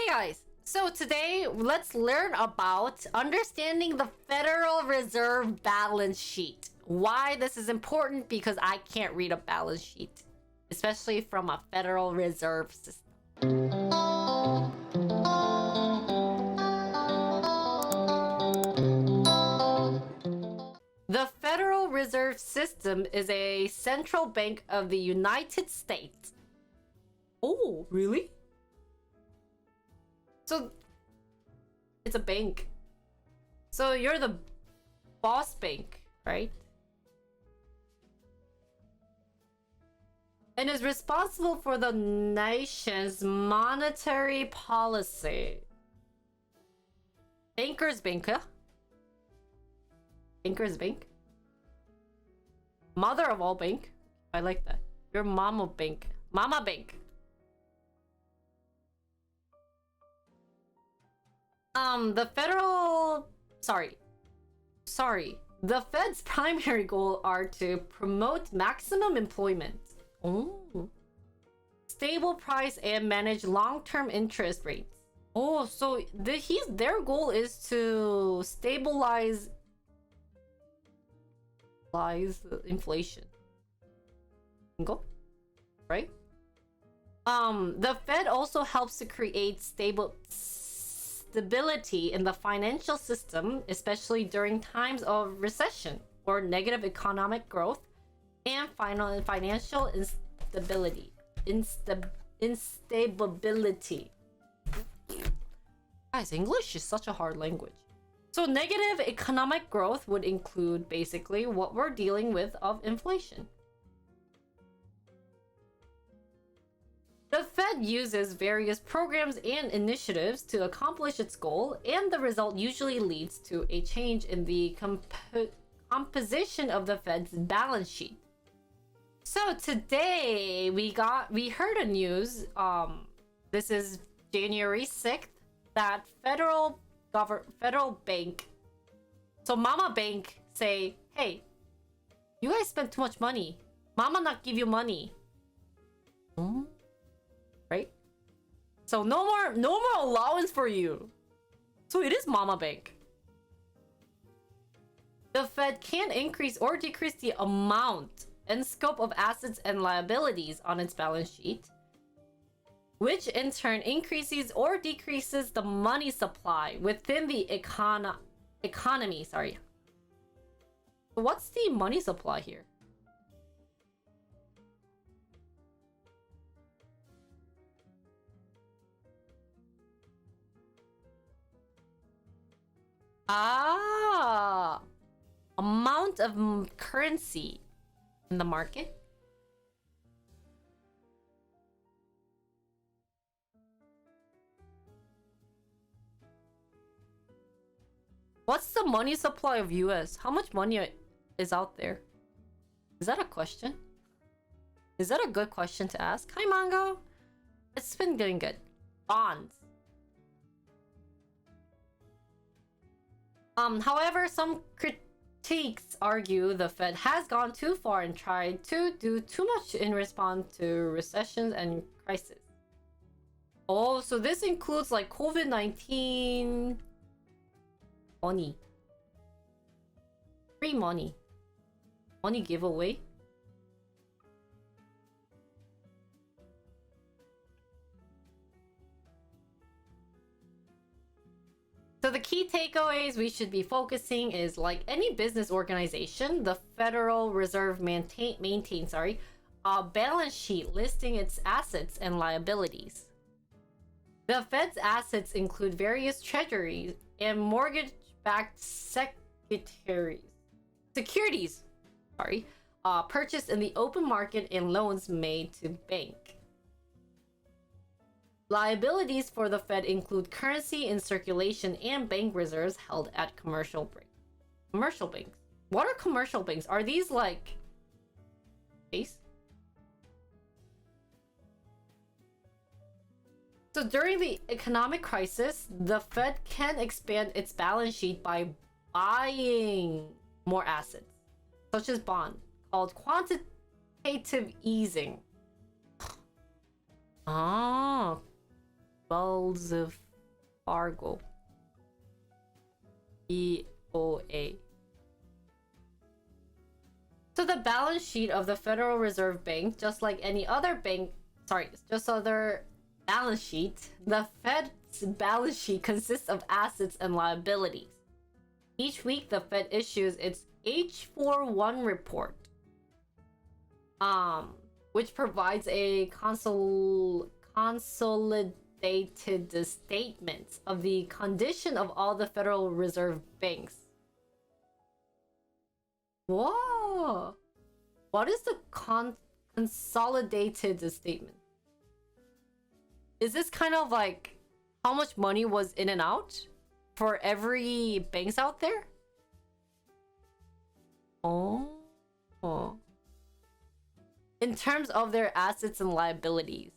guys, so today let's learn about understanding the Federal Reserve balance sheet. Why this is important, because I can't read a balance sheet, especially from a Federal Reserve system. The Federal Reserve System is a central bank of the United States. Oh, really? So, it's a bank. So you're the boss bank, right? And is responsible for the nation's monetary policy. Banker's bank, huh? Banker's bank? Mother of all bank? I like that. Your mama bank. Mama bank. The Fed's primary goal are to promote maximum employment. Oh. Stable price and manage long-term interest rates. Oh, so their goal is to stabilize inflation. Right? The Fed also helps to create stability in the financial system, especially during times of recession or negative economic growth and financial instability. Guys, English is such a hard language. So negative economic growth would include basically what we're dealing with of inflation. The Fed uses various programs and initiatives to accomplish its goal, and the result usually leads to a change in the composition of the Fed's balance sheet. So today we heard a news, this is January 6th, that federal bank, so Mama Bank say, hey, you guys spent too much money. Mama not give you money. Right? So no more allowance for you. So it is Mama Bank. The Fed can increase or decrease the amount and scope of assets and liabilities on its balance sheet, which in turn increases or decreases the money supply within the economy. What's the money supply here? Amount of currency in the market. What's the money supply of US? How much money is out there? Is that a question? Is that a good question to ask? Hi, Mango. It's been getting good. Bonds. However, some critics argue the Fed has gone too far and tried to do too much in response to recessions and crises. Oh, so this includes like COVID-19 money. Free money. Money giveaway. So the key takeaways we should be focusing is, like any business organization, the Federal Reserve maintains a balance sheet listing its assets and liabilities. The Fed's assets include various treasuries and mortgage-backed securities purchased in the open market and loans made to bank. Liabilities for the Fed include currency in circulation and bank reserves held at commercial banks. What are commercial banks? Are these like base? So during the economic crisis, the Fed can expand its balance sheet by buying more assets, such as bonds, called quantitative easing. Wells Fargo. BOA. So the balance sheet of the Federal Reserve Bank, just like any other bank, just other balance sheet, the Fed's balance sheet consists of assets and liabilities. Each week, the Fed issues its H41 report, which provides a consolidated statement of the condition of all the Federal Reserve banks. Whoa! What is the consolidated statement? Is this kind of like how much money was in and out for every banks out there? Oh. In terms of their assets and liabilities.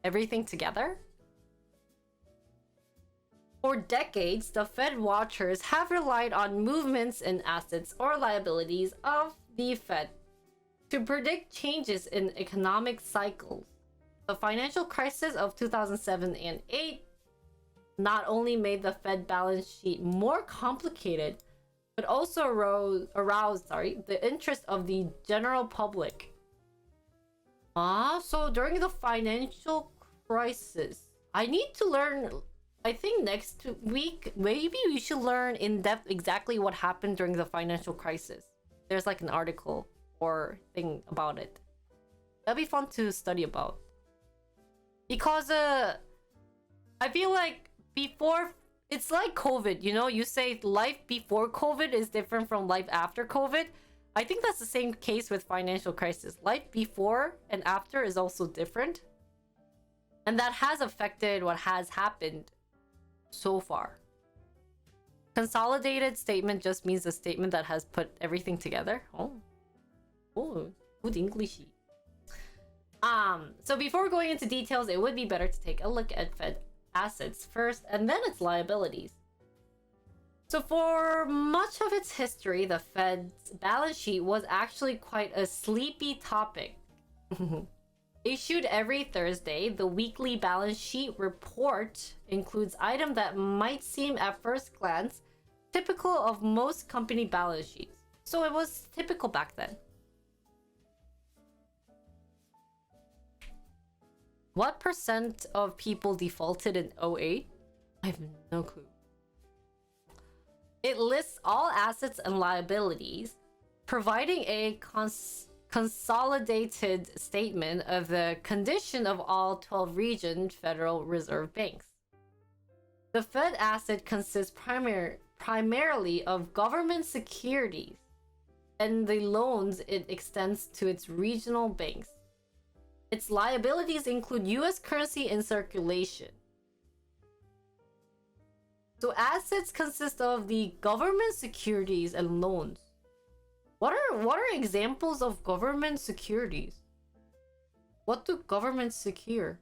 Everything together? For decades, the Fed watchers have relied on movements in assets or liabilities of the Fed to predict changes in economic cycles. The financial crisis of 2007 and 8 not only made the Fed balance sheet more complicated, but also aroused the interest of the general public. So during the financial crisis, I need to learn, I think next week, maybe we should learn in depth exactly what happened during the financial crisis. There's like an article or thing about it. That'd be fun to study about. Because I feel like before, it's like COVID, you know, you say life before COVID is different from life after COVID. I think that's the same case with financial crisis. Life before and after is also different. And that has affected what has happened so far. Consolidated statement just means a statement that has put everything together. Oh, good English. So before going into details, it would be better to take a look at Fed assets first and then its liabilities. So for much of its history, the Fed's balance sheet was actually quite a sleepy topic. Issued every Thursday, the weekly balance sheet report includes items that might seem at first glance typical of most company balance sheets. So it was typical back then. What percent of people defaulted in 08? I have no clue. It lists all assets and liabilities, providing a consolidated statement of the condition of all 12 region Federal Reserve banks. The Fed asset consists primarily of government securities and the loans it extends to its regional banks. Its liabilities include US currency in circulation. So assets consist of the government securities and loans. What are examples of government securities? What do governments secure?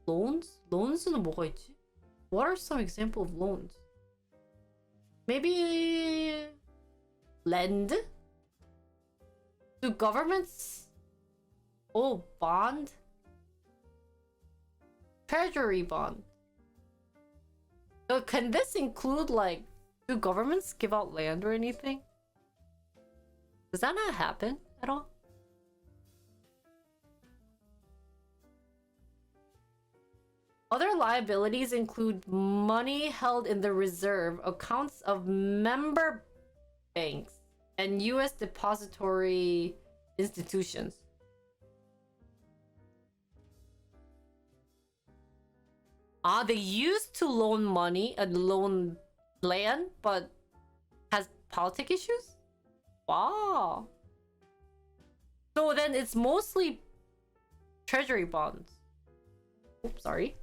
Loans? loans는 뭐가 있지? What are some examples of loans? Maybe lend? Do governments? Oh, bond? Treasury bond. So can this include, like, do governments give out land or anything? Does that not happen at all? Other liabilities include money held in the reserve accounts of member banks and US depository institutions. They used to loan money and loan land, but has politic issues? Wow. So then it's mostly treasury bonds. Oops, sorry.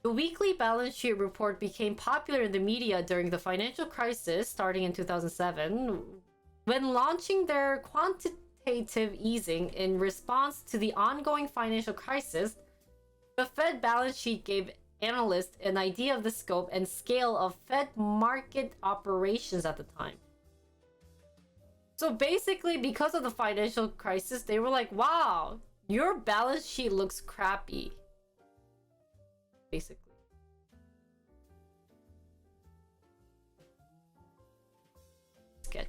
The weekly balance sheet report became popular in the media during the financial crisis starting in 2007, when launching their quantitative easing in response to the ongoing financial crisis. The Fed balance sheet gave analysts an idea of the scope and scale of Fed market operations at the time. So basically, because of the financial crisis, they were like, wow, Your balance sheet looks crappy. Basically. Sketch.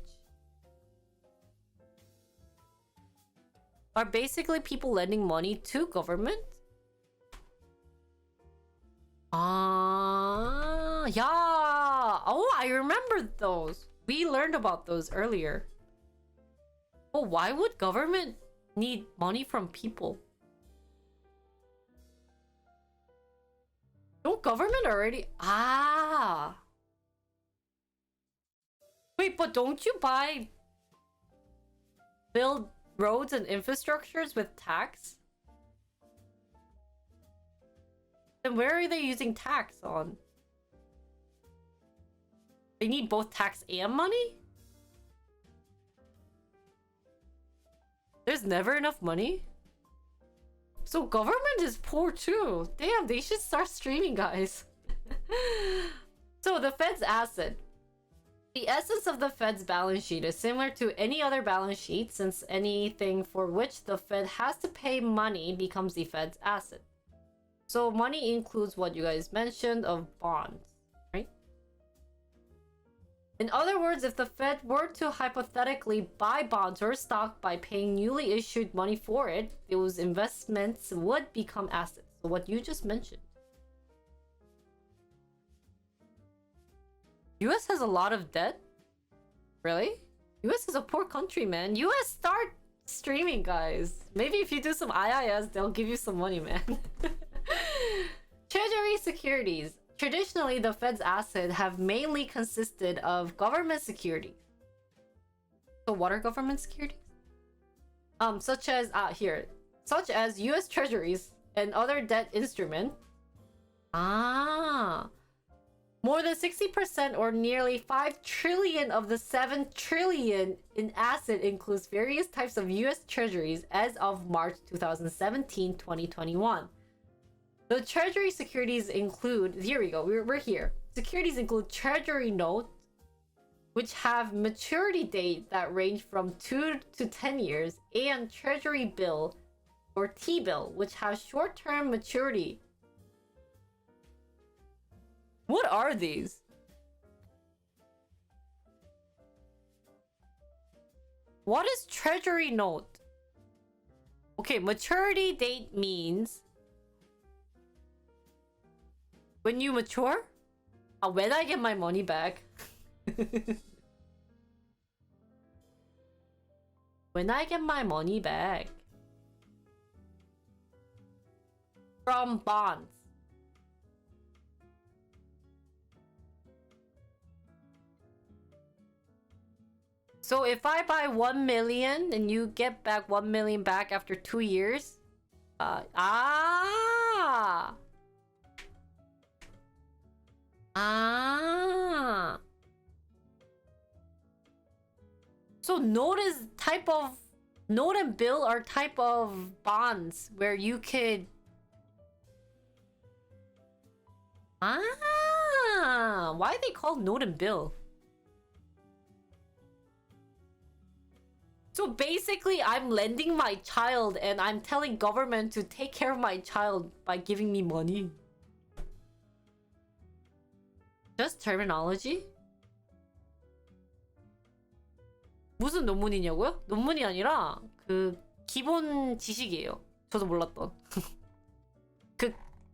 Are basically people lending money to government? Ah, yeah. Oh, I remember those. We learned about those earlier. Oh, why would government need money from people? Don't government already? Ah. Wait, but don't you build roads and infrastructures with tax? Then where are they using tax on? They need both tax and money? There's never enough money? So government is poor too. Damn, they should start streaming, guys. So the Fed's asset. The essence of the Fed's balance sheet is similar to any other balance sheet, since anything for which the Fed has to pay money becomes the Fed's asset. So money includes what you guys mentioned of bonds, right? In other words, if the Fed were to hypothetically buy bonds or stock by paying newly issued money for it, those investments would become assets. So what you just mentioned. US has a lot of debt? Really? US is a poor country, man. US, start streaming, guys. Maybe if you do some IIS, they'll give you some money, man. Treasury securities. Traditionally, the Fed's assets have mainly consisted of government securities. So what are government securities? Such as US treasuries and other debt instruments. Ah. More than 60% or nearly 5 trillion of the 7 trillion in asset includes various types of US treasuries as of March 2017-2021. The treasury securities include, here we go, we're here. Securities include treasury notes, which have maturity date that range from 2 to 10 years, and treasury bill or T-bill, which has short-term maturity. What are these? What is treasury note? Okay, maturity date means when you mature? When I get my money back. When I get my money back. From bonds. So if I buy 1 million and you get back 1 million back after 2 years, So note and bill are type of bonds where you could. Why are they called note and bill? So basically, I'm lending my child and I'm telling government to take care of my child by giving me money. Just terminology? 무슨 논문이냐고요? 논문이 아니라 그 기본 지식이에요. 저도 몰랐던.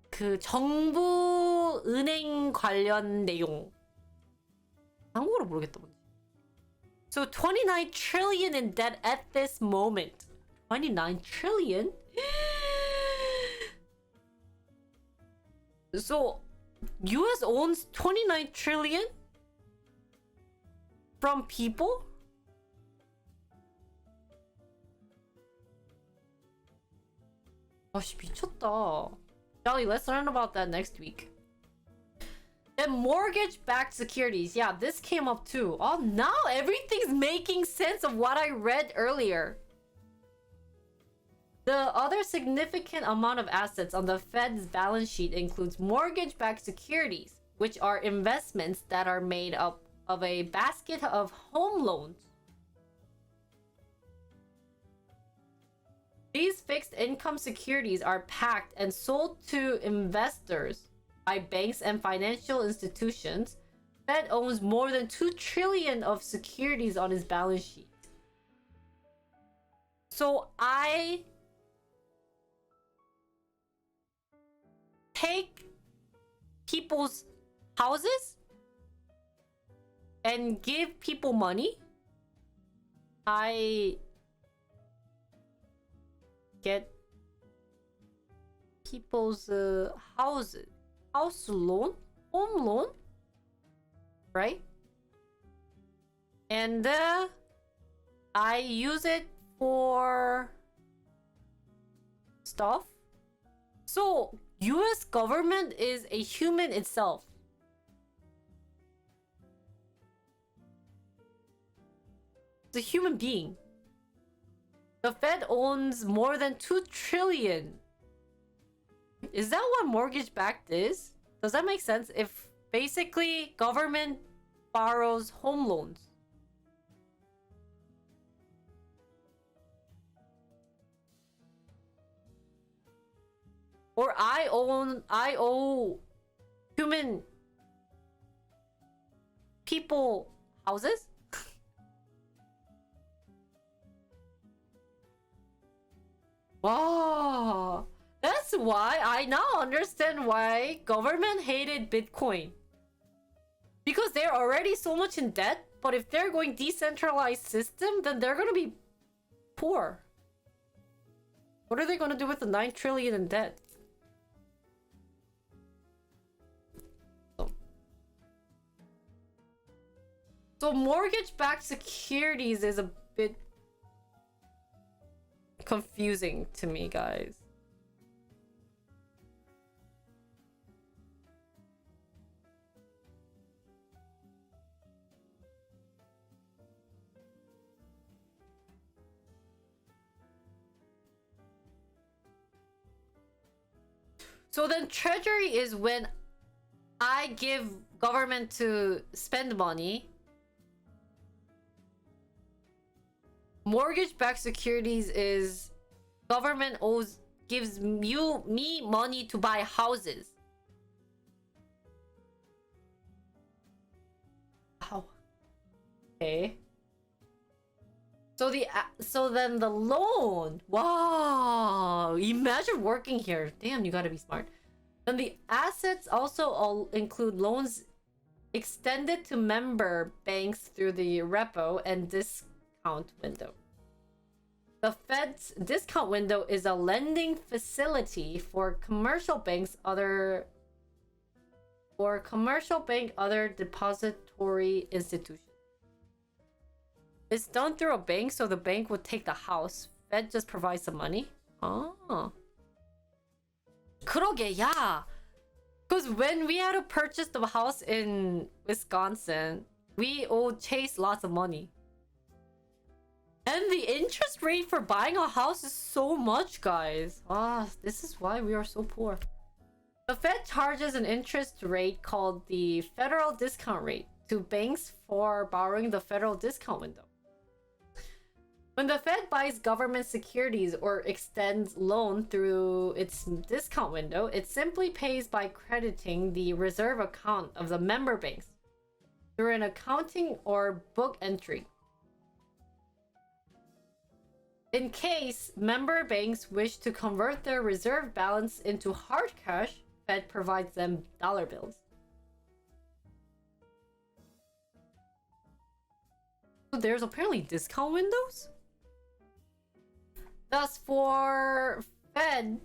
그 정부 은행 관련 내용. 한국어로 모르겠다. So 29 trillion in debt at this moment. 29 trillion? So US owns 29 trillion from people? 아씨 미쳤다. Jolly, let's learn about that next week. Then mortgage-backed securities. Yeah, this came up too. Oh, now everything's making sense of what I read earlier. The other significant amount of assets on the Fed's balance sheet includes mortgage-backed securities, which are investments that are made up of a basket of home loans. These fixed income securities are packed and sold to investors by banks and financial institutions. Fed owns more than 2 trillion of securities on its balance sheet. So I take people's houses and give people money. I get people's house loan, home loan, right? And I use it for stuff. So US government is a human itself. It's a human being. The Fed owns more than 2 trillion. Is that what mortgage-backed is? Does that make sense? If basically government borrows home loans. Or I owe human people houses? Wow. That's why I now understand why government hated Bitcoin. Because they're already so much in debt, but if they're going decentralized system, then they're gonna be poor. What are they gonna do with the 9 trillion in debt? So mortgage-backed securities is a bit confusing to me, guys. So then treasury is when I give government to spend money. Mortgage-backed securities is government gives me money to buy houses. Wow. Okay. So then the loan. Wow. Imagine working here. Damn, you gotta be smart. Then the assets also all include loans extended to member banks through the repo and discount window. The Fed's discount window is a lending facility for commercial banks, other depository institutions. It's done through a bank, so the bank would take the house. Fed just provides the money. Oh. 그러게, yeah. Because when we had to purchase the house in Wisconsin, we owed Chase lots of money. And the interest rate for buying a house is so much, guys. Ah, this is why we are so poor. The Fed charges an interest rate called the federal discount rate to banks for borrowing the federal discount window. When the Fed buys government securities or extends loan through its discount window, it simply pays by crediting the reserve account of the member banks through an accounting or book entry. In case member banks wish to convert their reserve balance into hard cash, Fed provides them dollar bills. So there's apparently discount windows? Thus, for Fed,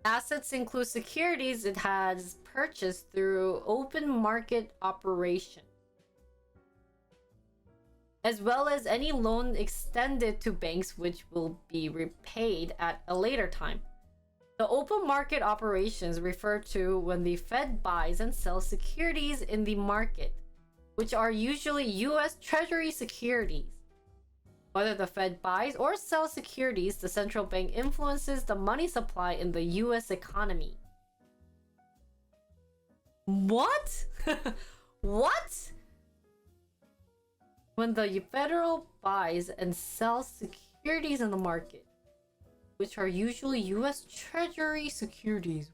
assets include securities it has purchased through open market operation, as well as any loan extended to banks which will be repaid at a later time. The open market operations refer to when the Fed buys and sells securities in the market, which are usually US Treasury securities. Whether the Fed buys or sells securities, the central bank influences the money supply in the US economy. What? What? When the federal buys and sells securities. securities in the market, which are usually US Treasury securities.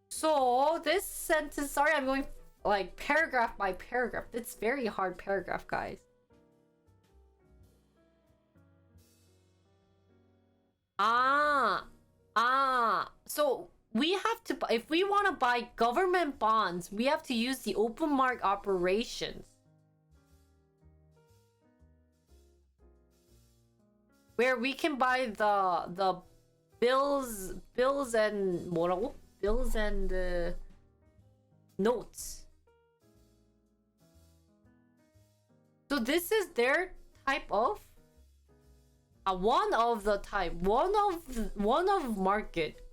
So this sentence, sorry, I'm going like paragraph by paragraph. It's very hard paragraph, guys. So we have to, if we want to buy government bonds, we have to use the open market operations. Where we can buy the bills and 뭐라고? Bills and notes. So this is their type of one of market.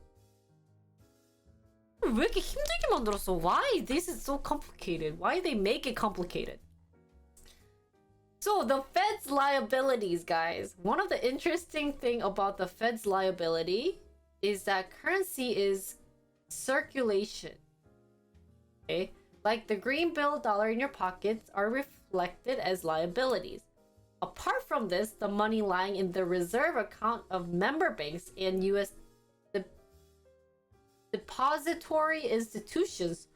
왜 이렇게 힘들게 만들었어? Why this is so complicated? Why they make it complicated? So the Fed's liabilities, guys. One of the interesting thing about the Fed's liability is that currency is circulation. Okay? Like the green bill dollar in your pockets are reflected as liabilities. Apart from this, the money lying in the reserve account of member banks and US depository institutions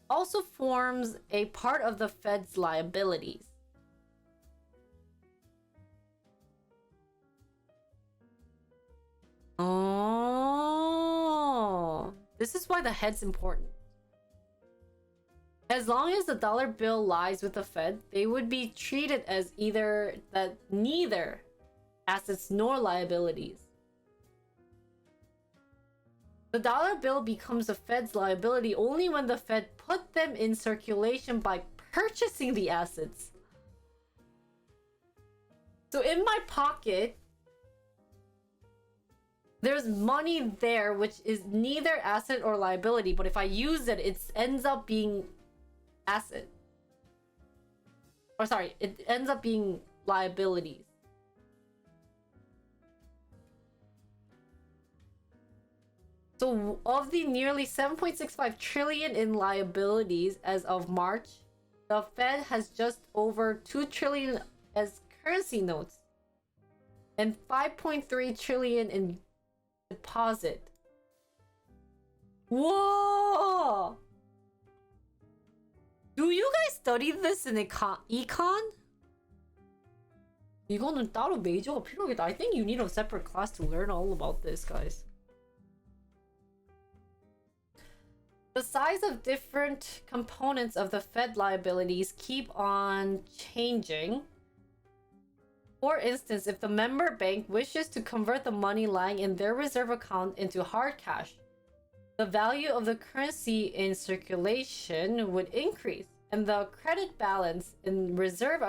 also forms a part of the Fed's liabilities. Oh, this is why the head's important. As long as the dollar bill lies with the Fed, they would be treated as neither assets nor liabilities. The dollar bill becomes the Fed's liability only when the Fed put them in circulation by purchasing the assets. So in my pocket, there's money there which is neither asset or liability, but if I use it, it ends up being asset. Or sorry, it ends up being liabilities. So of the nearly 7.65 trillion in liabilities as of March, the Fed has just over 2 trillion as currency notes and 5.3 trillion in deposit. Whoa! Do you guys study this in econ? 이거는 따로 메이저가 필요하겠다. I think you need a separate class to learn all about this, guys. The size of different components of the Fed liabilities keep on changing. For instance, if the member bank wishes to convert the money lying in their reserve account into hard cash, the value of the currency in circulation would increase, and the credit balance in reserve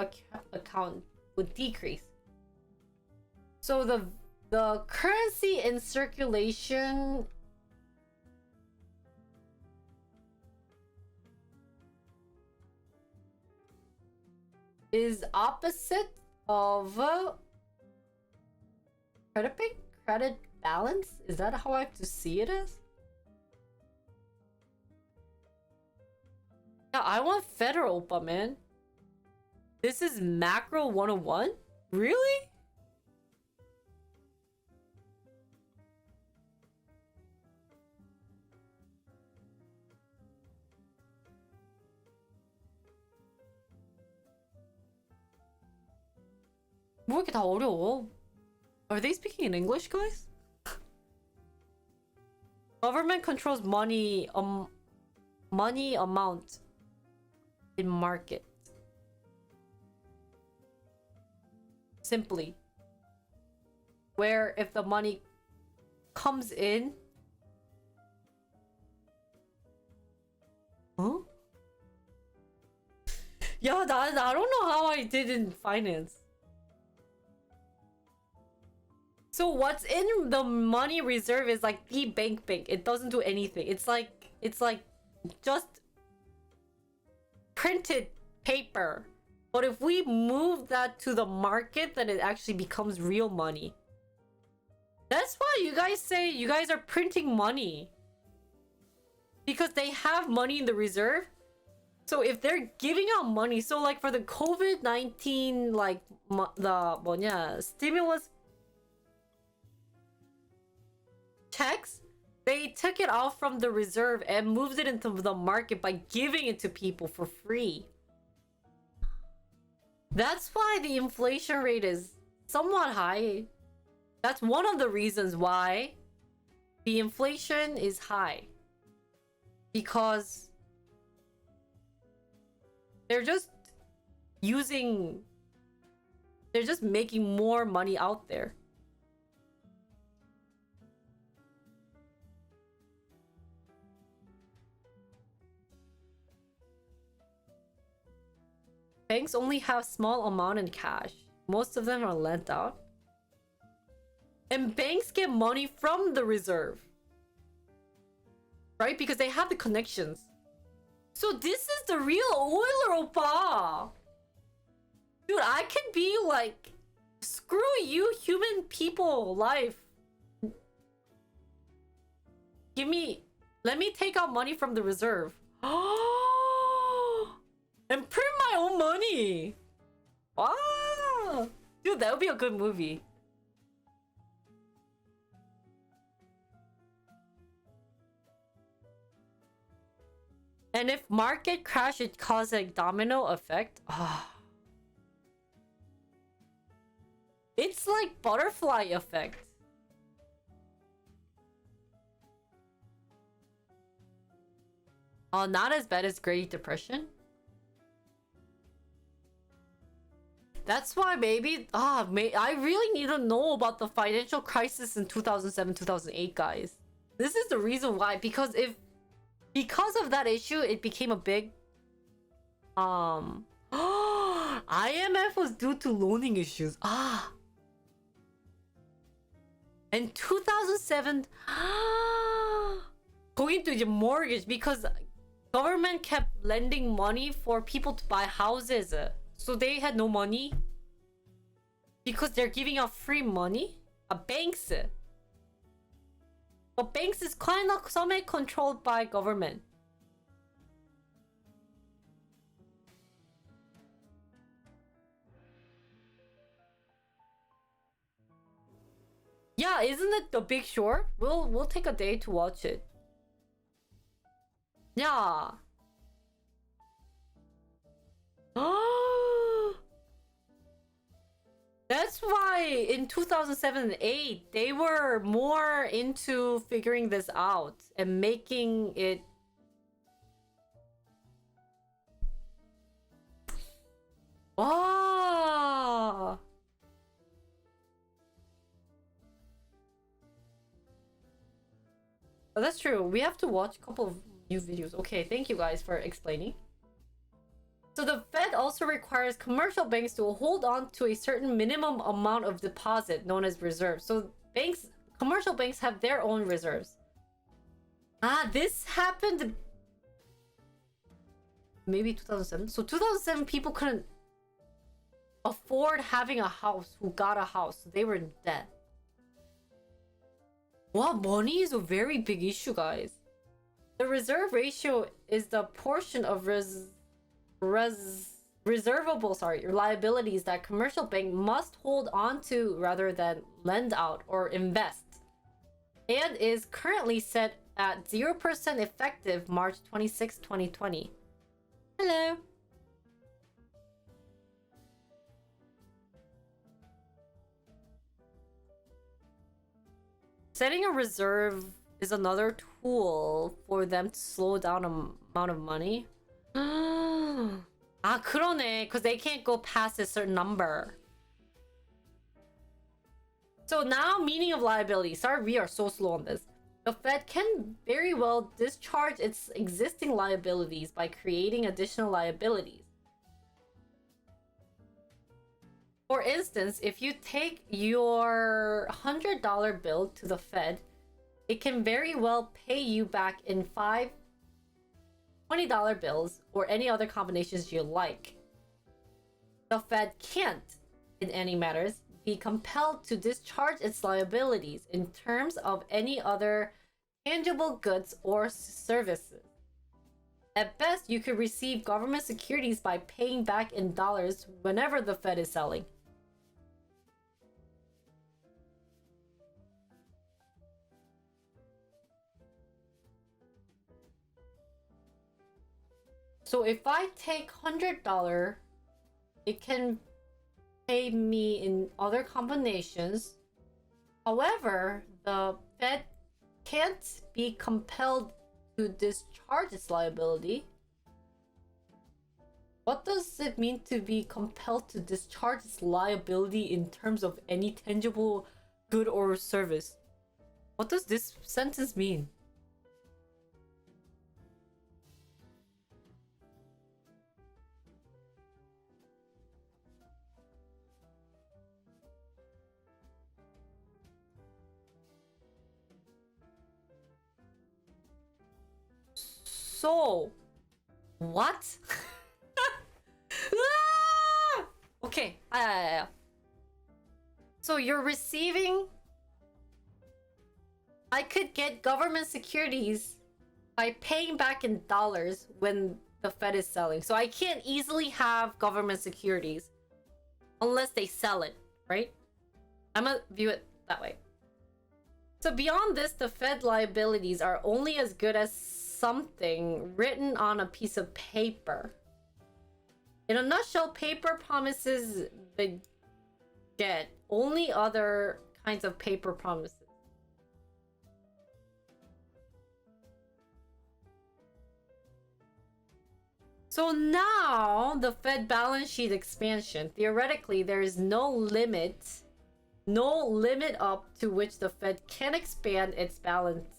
account would decrease. So the currency in circulation is opposite of credit balance? Is that how I have to see it as? Yeah, I want federal, but man. This is macro 101? Really? 뭐 이렇게 다 어려워? Are they speaking in English, guys? Government controls money amount in market. Simply. Where if the money comes in. Huh? Yeah, I don't know how I did in finance. So what's in the money reserve is like the bank. It doesn't do anything. It's like just printed paper. But if we move that to the market, then it actually becomes real money. That's why you guys say you guys are printing money. Because they have money in the reserve. So if they're giving out money, so like for the COVID-19, like the 뭐냐, stimulus checks, they took it out from the reserve and moved it into the market by giving it to people for free. That's why the inflation rate is somewhat high. That's one of the reasons why the inflation is high. Because they're just making more money out there. Banks only have small amount in cash. Most of them are lent out. And banks get money from the reserve. Right? Because they have the connections. So this is the real oiler, oppa. Dude, I could be like, screw you, human people, life. Let me take out money from the reserve. And print my own money. Wow. Dude, that would be a good movie. And if market crash, it causes a domino effect. It's like butterfly effect. Oh, not as bad as Great Depression. That's why maybe I really need to know about the financial crisis in 2007, 2008, guys. This is the reason why, because of that issue, it became a big IMF was due to loaning issues. And 2007 going to the mortgage because government kept lending money for people to buy houses. So they had no money because they're giving out free money. Banks. But banks is kind of semi-controlled by government. Yeah, isn't it The Big Short? We'll take a day to watch it. Yeah. That's why in 2007 and 8 they were more into figuring this out and making it wow. Oh, that's true. We have to watch a couple of new videos. Okay, thank you guys for explaining. So the Fed also requires commercial banks to hold on to a certain minimum amount of deposit known as reserves. So commercial banks have their own reserves. This happened maybe 2007. So 2007 people couldn't afford having a house who got a house. So they were in debt. Wow, money is a very big issue, guys. The reserve ratio is the portion of reservable liabilities that commercial bank must hold on to rather than lend out or invest, and is currently set at 0% effective March 26, 2020. Hello. Setting a reserve is another tool for them to slow down amount of money. 그러네. Because they can't go past a certain number. So now, meaning of liability. Sorry, we are so slow on this. The Fed can very well discharge its existing liabilities by creating additional liabilities. For instance, if you take your $100 bill to the Fed, it can very well pay you back in 5 $20 bills or any other combinations you like. The Fed can't, in any matters, be compelled to discharge its liabilities in terms of any other tangible goods or services. At best, you could receive government securities by paying back in dollars whenever the Fed is selling. So if I take $100, it can pay me in other combinations. However, the Fed can't be compelled to discharge its liability. What does it mean to be compelled to discharge its liability in terms of any tangible good or service? What does this sentence mean? So, what? Ah! Okay. So you're receiving. I could get government securities by paying back in dollars when the Fed is selling. So I can't easily have government securities unless they sell it, right? I'm gonna view it that way. So beyond this, the Fed liabilities are only as good as something written on a piece of paper. In a nutshell, paper promises beget only other kinds of paper promises. So now the Fed balance sheet expansion. Theoretically, there is no limit up to which the Fed can expand its balance.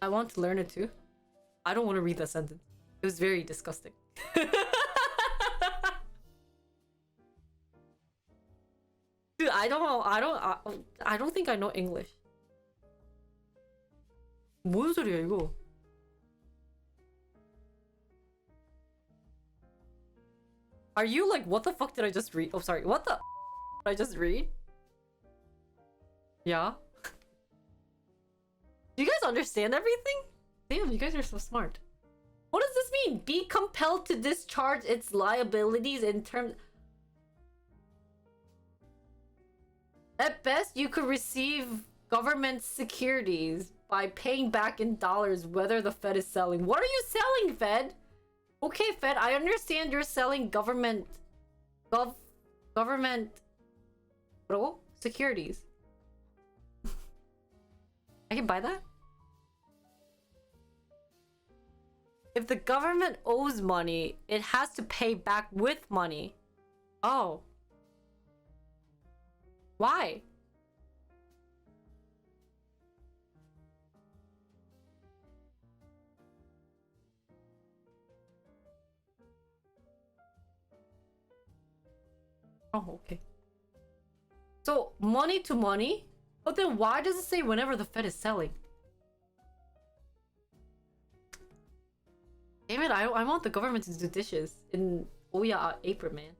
I want to learn it too. I don't want to read that sentence. It was very disgusting. Dude, I don't know. I don't think I know English. 무슨 소리야 이거? Are you like, what the fuck did I just read? Oh, sorry. What the did I just read? Yeah. Do you guys understand everything? Damn, you guys are so smart. What does this mean? Be compelled to discharge its liabilities in terms... At best, you could receive government securities by paying back in dollars whether the Fed is selling. What are you selling, Fed? Okay, Fed, I understand you're selling government securities. I can buy that? If the government owes money, it has to pay back with money. Oh. Why? Oh, okay. So, money to money? But then why does it say whenever the Fed is selling? Damn it, I want the government to do dishes in Oya apron, man.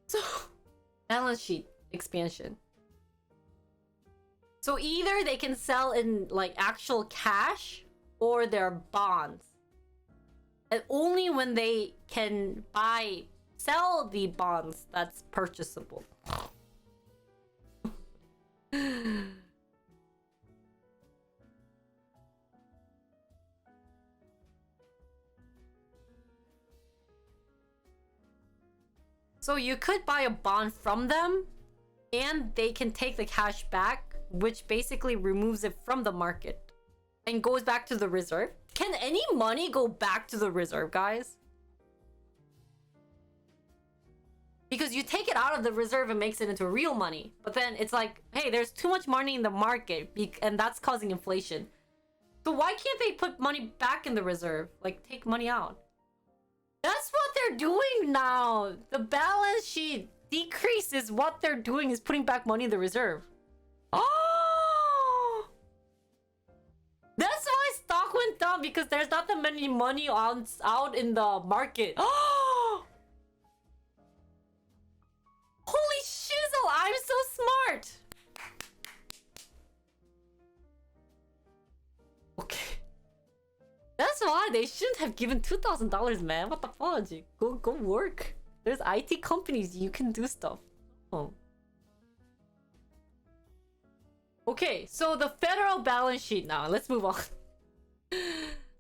So, balance sheet expansion. So either they can sell in like actual cash or their bonds. And only when they can sell the bonds that's purchasable. So you could buy a bond from them and they can take the cash back, which basically removes it from the market and goes back to the reserve. Can any money go back to the reserve, guys? Because you take it out of the reserve and makes it into real money. But then it's like, hey, there's too much money in the market and that's causing inflation. So why can't they put money back in the reserve? Like, take money out. That's what they're doing now. The balance sheet decrease is what they're doing, is putting back money in the reserve. Oh! That's why stock went down, because there's not that many money out in the market. Oh! Holy shizzle! I'm so smart. Okay. That's why they shouldn't have given $2,000, man. What the fudge? Go work. There's IT companies you can do stuff. Oh. Okay, so the federal balance sheet now. Let's move on.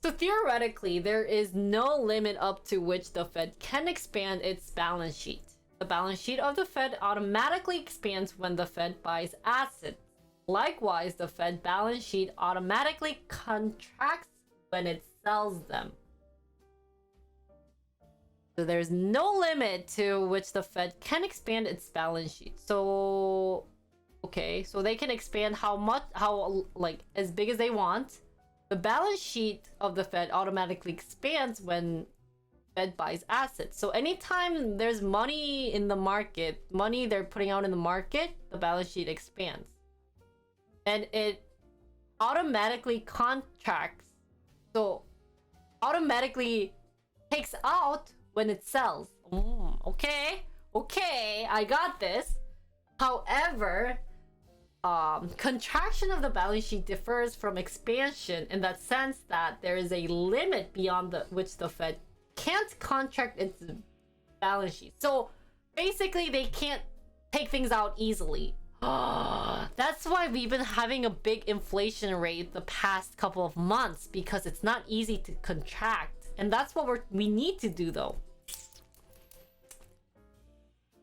So theoretically, there is no limit up to which the Fed can expand its balance sheet. The balance sheet of the Fed automatically expands when the Fed buys assets. Likewise, the Fed balance sheet automatically contracts when it sells them. So there's no limit to which the Fed can expand its balance sheet. So, okay, so they can expand how like as big as they want. The balance sheet of the Fed automatically expands when Fed buys assets. So anytime there's money in the market, money they're putting out in the market, the balance sheet expands. And it automatically contracts. So automatically takes out when it sells. Okay, I got this. However, contraction of the balance sheet differs from expansion in that sense that there is a limit beyond which the Fed can't contract its balance sheet. So basically they can't take things out easily. That's why we've been having a big inflation rate the past couple of months, because it's not easy to contract. And that's what we need to do though.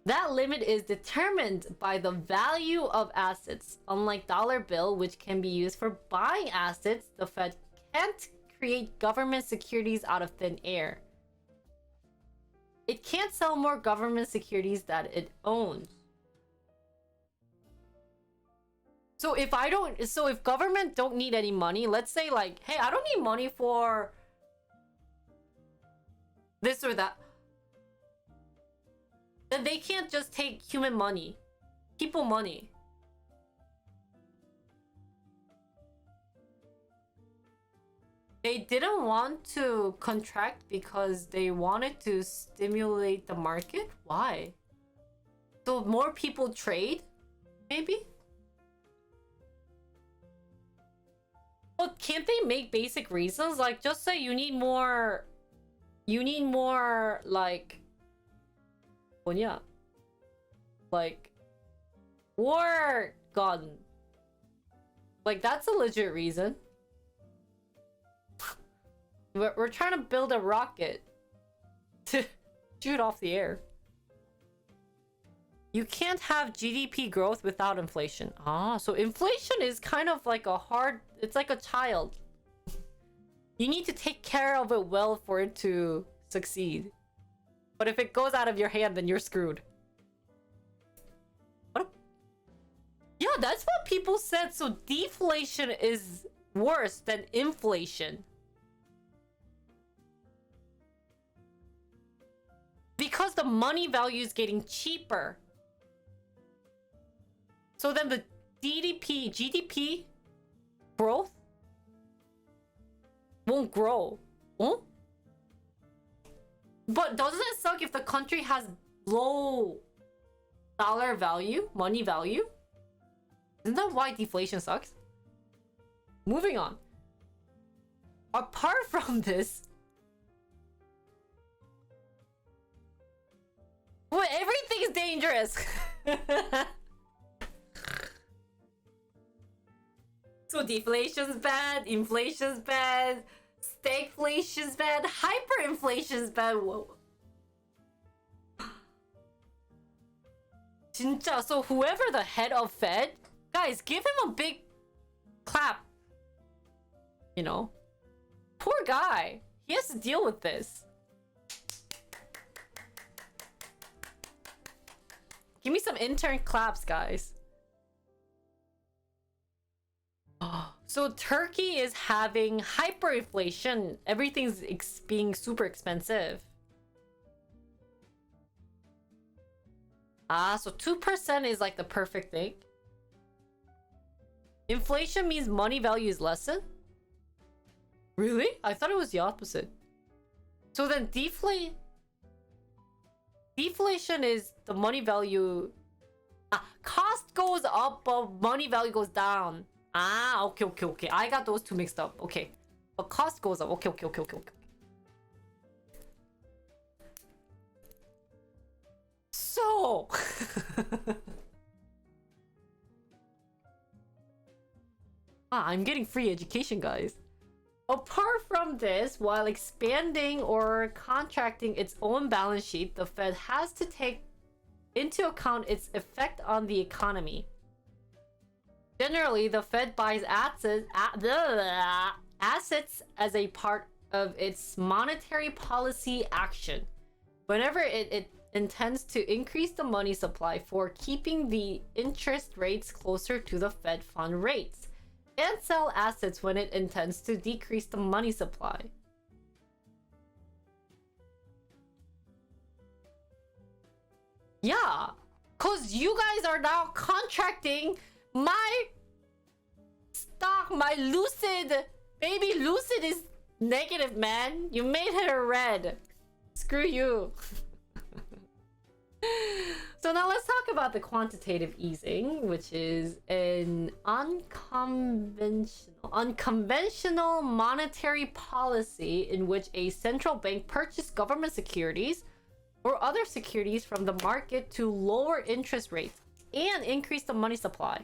That limit is determined by the value of assets. Unlike dollar bill, which can be used for buying assets, the Fed can't create government securities out of thin air. It can't sell more government securities that it owns. So if government don't need any money, let's say like, hey, I don't need money for this or that. Then they can't just take human money, people money. They didn't want to contract because they wanted to stimulate the market? Why? So more people trade? Maybe? But can't they make basic reasons? Like, just say you need more, like, 뭐냐? Like, war gun. Like, that's a legit reason. We're trying to build a rocket to shoot off the air. You can't have GDP growth without inflation. So inflation is kind of like it's like a child. You need to take care of it well for it to succeed. But if it goes out of your hand, then you're screwed. Yeah, that's what people said. So deflation is worse than inflation. Because the money value is getting cheaper. So then the GDP growth won't grow. Huh? But doesn't it suck if the country has low dollar value, money value? Isn't that why deflation sucks? Moving on. Apart from this, well, everything is dangerous. So deflation's bad, inflation's bad, stagflation's bad, hyperinflation's bad. Whoa. 진짜, so whoever the head of Fed, guys, give him a big clap. You know? Poor guy. He has to deal with this. Give me some intern claps, guys. So Turkey is having hyperinflation. Everything's being super expensive. So 2% is like the perfect thing. Inflation means money value is lessened? Really? I thought it was the opposite. So then deflation is the money value. Cost cost goes up, but money value goes down. Ah, okay. I got those two mixed up. Okay. But cost goes up. Okay. So... I'm getting free education, guys. Apart from this, while expanding or contracting its own balance sheet, the Fed has to take into account its effect on the economy. Generally, the Fed buys assets as a part of its monetary policy action. Whenever it intends to increase the money supply for keeping the interest rates closer to the Fed fund rates, and sell assets when it intends to decrease the money supply. Yeah, cause you guys are now contracting my stock, my Lucid. Baby, Lucid is negative, man. You made it a red. Screw you. So now let's talk about the quantitative easing, which is an unconventional monetary policy in which a central bank purchases government securities or other securities from the market to lower interest rates and increase the money supply.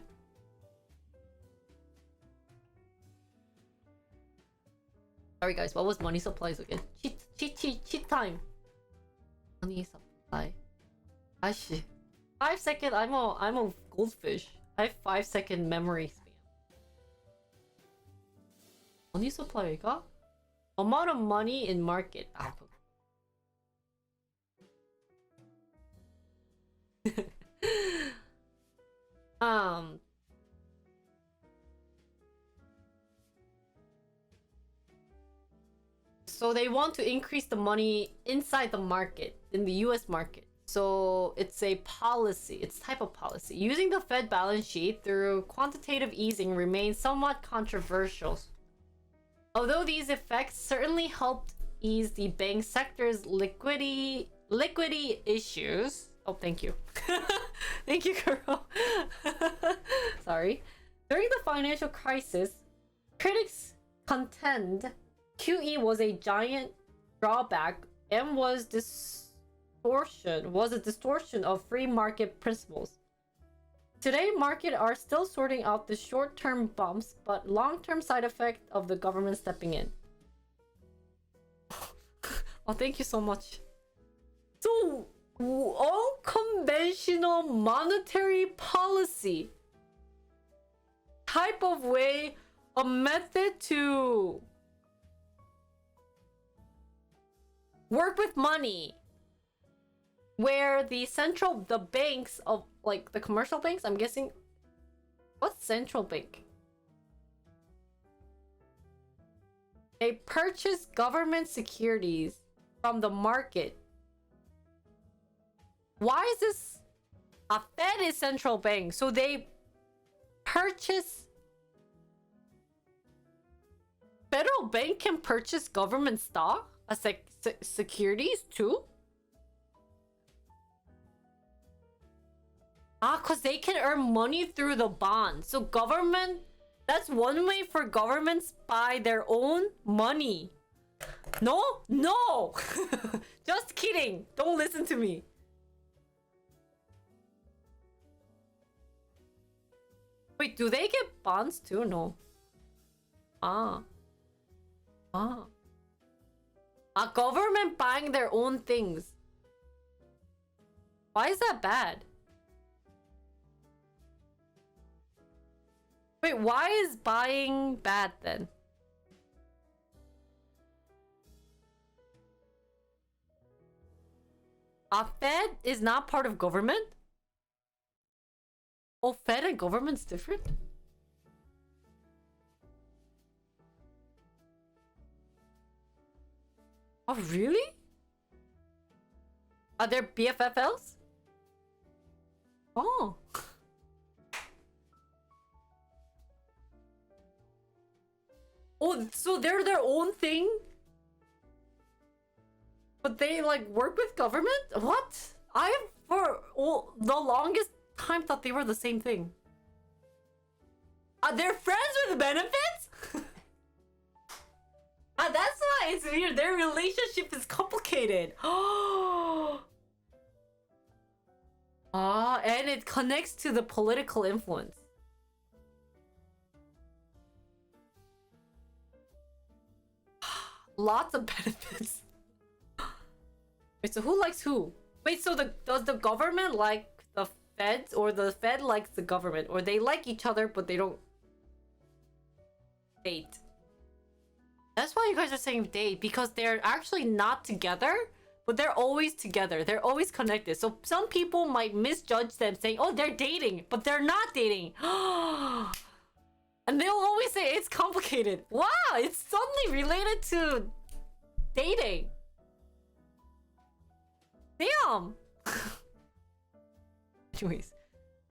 Sorry guys, what was money supplies again? Cheat time. Money supply. Ashi. 5 second, I'm a goldfish. I have 5-second memory span. Money supply가? Amount of money in market. So they want to increase the money inside the market, in the US market. So it's a policy, it's type of policy. Using the Fed balance sheet through quantitative easing remains somewhat controversial. Although these effects certainly helped ease the bank sector's liquidity issues. Oh, thank you. Thank you, girl. Sorry. During the financial crisis, critics contend QE was a giant drawback and was a distortion of free market principles. Today, markets are still sorting out the short-term bumps, but long-term side effect of the government stepping in. Oh, thank you so much. So, unconventional monetary policy type of way, a method to work with money, where the banks of, like, the commercial banks, I'm guessing, what's central bank? They purchase government securities from the market. Why is this? A Fed is central bank, so they purchase. Federal bank can purchase government stock as securities too. Cause they can earn money through the bond. So government, that's one way for governments buy their own money. No. Just kidding. Don't listen to me. Wait, do they get bonds too? No. A government buying their own things. Why is that bad? Wait, why is buying bad then? A Fed is not part of government? Oh, Fed and government's different? Oh, really? Are there BFFLs? Oh. Oh, so they're their own thing? But they, like, work with government? What? I have, for the longest time thought they were the same thing. They're friends with benefits? That's why it's weird. Their relationship is complicated. And it connects to the political influence. Lots of benefits. Wait, so who likes who? Wait, so does the government like the feds, or the Fed likes the government, or they like each other but they don't date? That's why you guys are saying date, because they're actually not together, but they're always together. They're always connected. So some people might misjudge them saying, oh, they're dating, but they're not dating. And they'll always say it's complicated. Wow, it's suddenly related to dating. Damn. Anyways,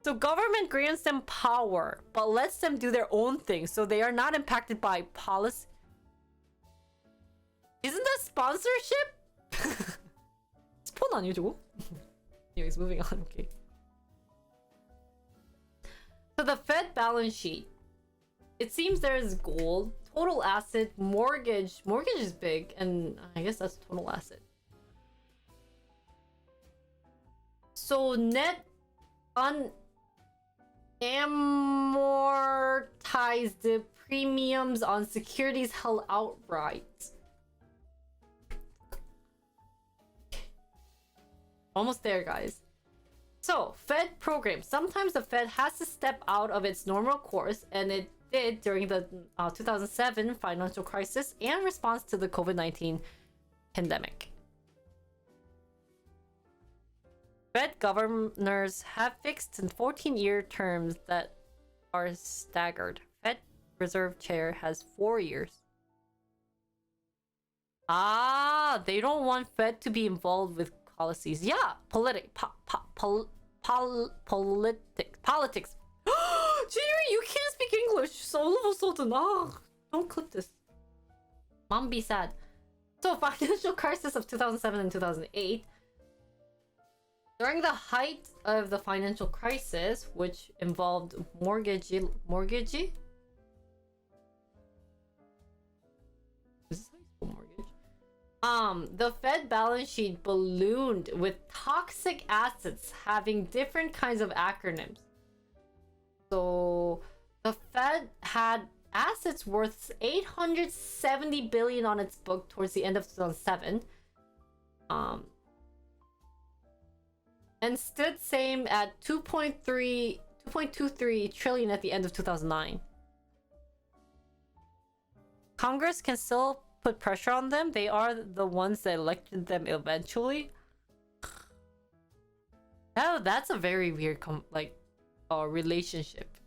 so government grants them power, but lets them do their own thing, so they are not impacted by policy. Isn't that sponsorship? 스폰 아니에요 저거? Anyways, moving on. Okay. So the Fed balance sheet. It seems there's gold, total asset, mortgage. Mortgage is big, and I guess that's total asset. So net unamortized premiums on securities held outright. Almost there, guys. So, Fed program. Sometimes the Fed has to step out of its normal course, and it did during the 2007 financial crisis and response to the COVID-19 pandemic. Fed governors have fixed 14-year terms that are staggered. Fed Reserve Chair has 4 years. They don't want Fed to be involved with policies. Yeah, politics. Jerry, you can't speak English, so all of a sudden, don't clip this. Mom be sad. So, financial crisis of 2007 and 2008. During the height of the financial crisis, which involved mortgage? Is this how you spell mortgage? The Fed balance sheet ballooned with toxic assets having different kinds of acronyms. So the Fed had assets worth $870 billion on its book towards the end of 2007. And stood same at 2.23 trillion at the end of 2009. Congress can still put pressure on them. They are the ones that elected them eventually. Oh, that's a very weird relationship.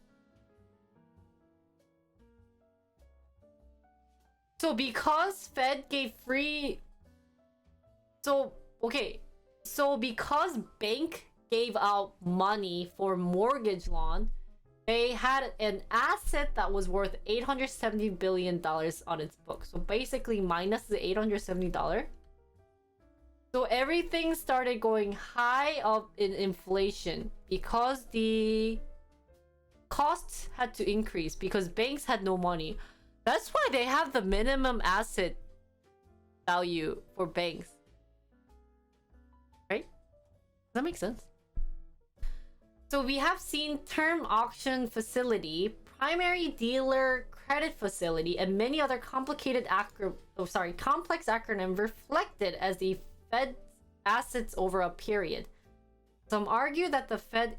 So because Fed gave free... So because bank gave out money for mortgage loan, they had an asset that was worth $870 billion on its book. So basically minus the $870. So everything started going high up in inflation because the costs had to increase because banks had no money. That's why they have the minimum asset value for banks. Right? Does that make sense? So we have seen term auction facility, primary dealer credit facility, and many other complex acronym reflected as the Fed's assets over a period. Some argue that the Fed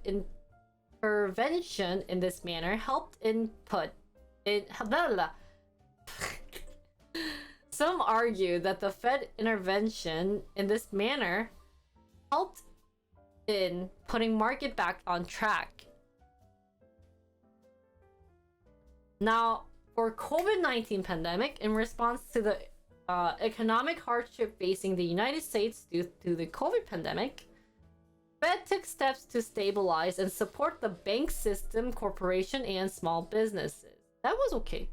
intervention in this manner helped Some argue that the Fed intervention in this manner helped in putting market back on track. Now, for COVID-19 pandemic, in response to the economic hardship facing the United States due to the COVID pandemic, Fed took steps to stabilize and support the bank system, corporation, and small businesses. That was okay.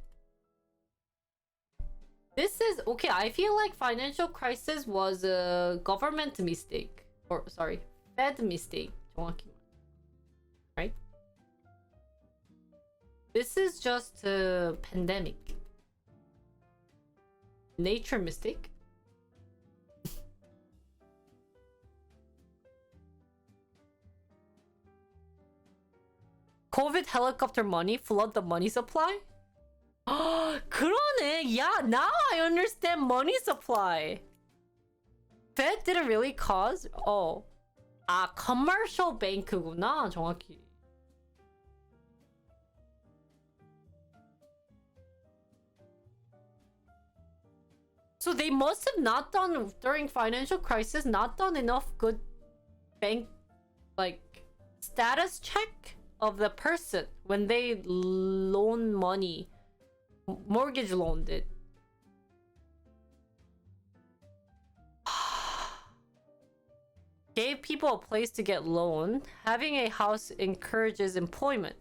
This is okay. I feel like financial crisis was a government mistake. Or sorry, Fed mistake. 정확히. This is just a pandemic. Nature mistake? COVID helicopter money flood the money supply? 그러네. Yeah, now I understand money supply. Fed didn't really cause. commercial bank구나, 정확히. So they must have not done during financial crisis, not done enough good bank like status check of the person when they loan money, mortgage loaned it. Gave people a place to get loan. Having a house encourages employment.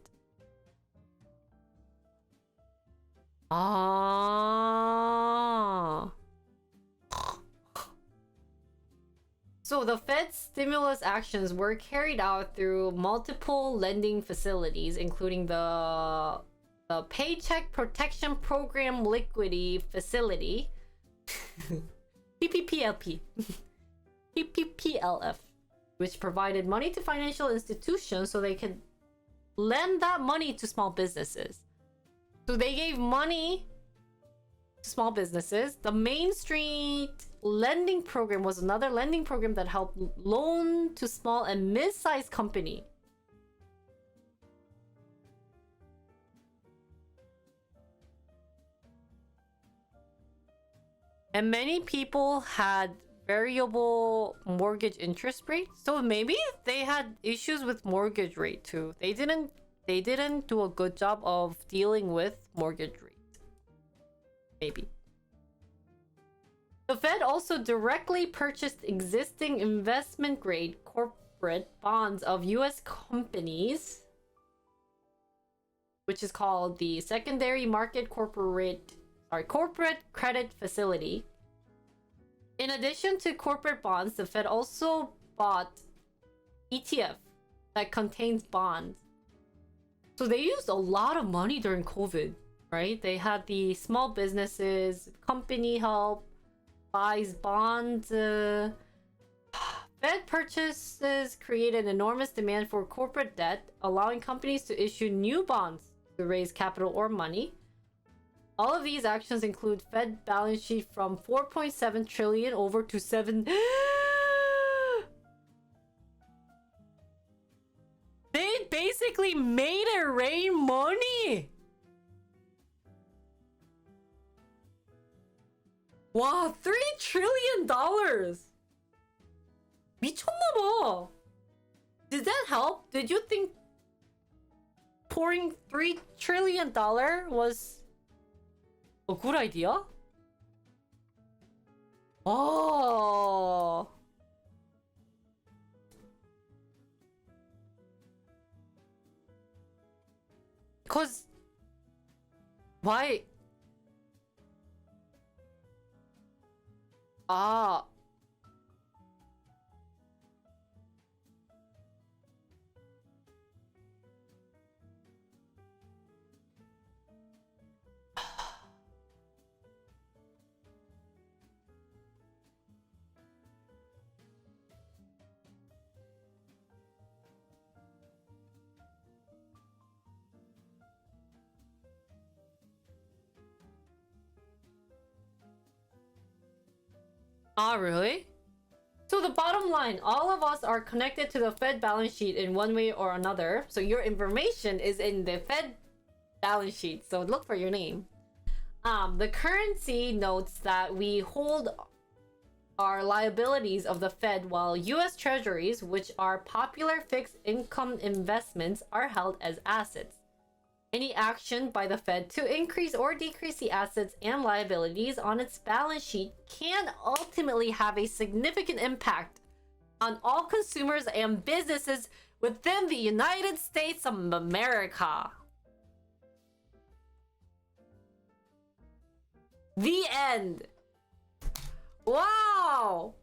So the Fed's stimulus actions were carried out through multiple lending facilities, including the Paycheck Protection Program Liquidity Facility, PPPLP, PPPLF, which provided money to financial institutions so they could lend that money to small businesses. So they gave money to small businesses. The Main Street lending program was another lending program that helped loan to small and mid-sized company. And many people had variable mortgage interest rate, so maybe they had issues with mortgage rate too. They didn't do a good job of dealing with mortgage rate. Maybe. The Fed also directly purchased existing investment-grade corporate bonds of US companies, which is called the Secondary Market Corporate Credit Facility. In addition to corporate bonds, the Fed also bought ETF that contains bonds. So they used a lot of money during COVID, right? They had the small businesses, company help, buys bonds. Fed purchases created enormous demand for corporate debt, allowing companies to issue new bonds to raise capital or money. All of these actions include Fed balance sheet from 4.7 trillion over to 7. They basically made it rain money. 와, $3 trillion. 미쳤나봐. Did that help? Did you think pouring $3 trillion was a good idea? Oh. Cause why? Ah. Ah, really? So the bottom line, all of us are connected to the Fed balance sheet in one way or another. So your information is in the Fed balance sheet. So look for your name. The currency notes that we hold are liabilities of the Fed, while US Treasuries, which are popular fixed income investments, are held as assets. Any action by the Fed to increase or decrease the assets and liabilities on its balance sheet can ultimately have a significant impact on all consumers and businesses within the United States of America. The end. Wow.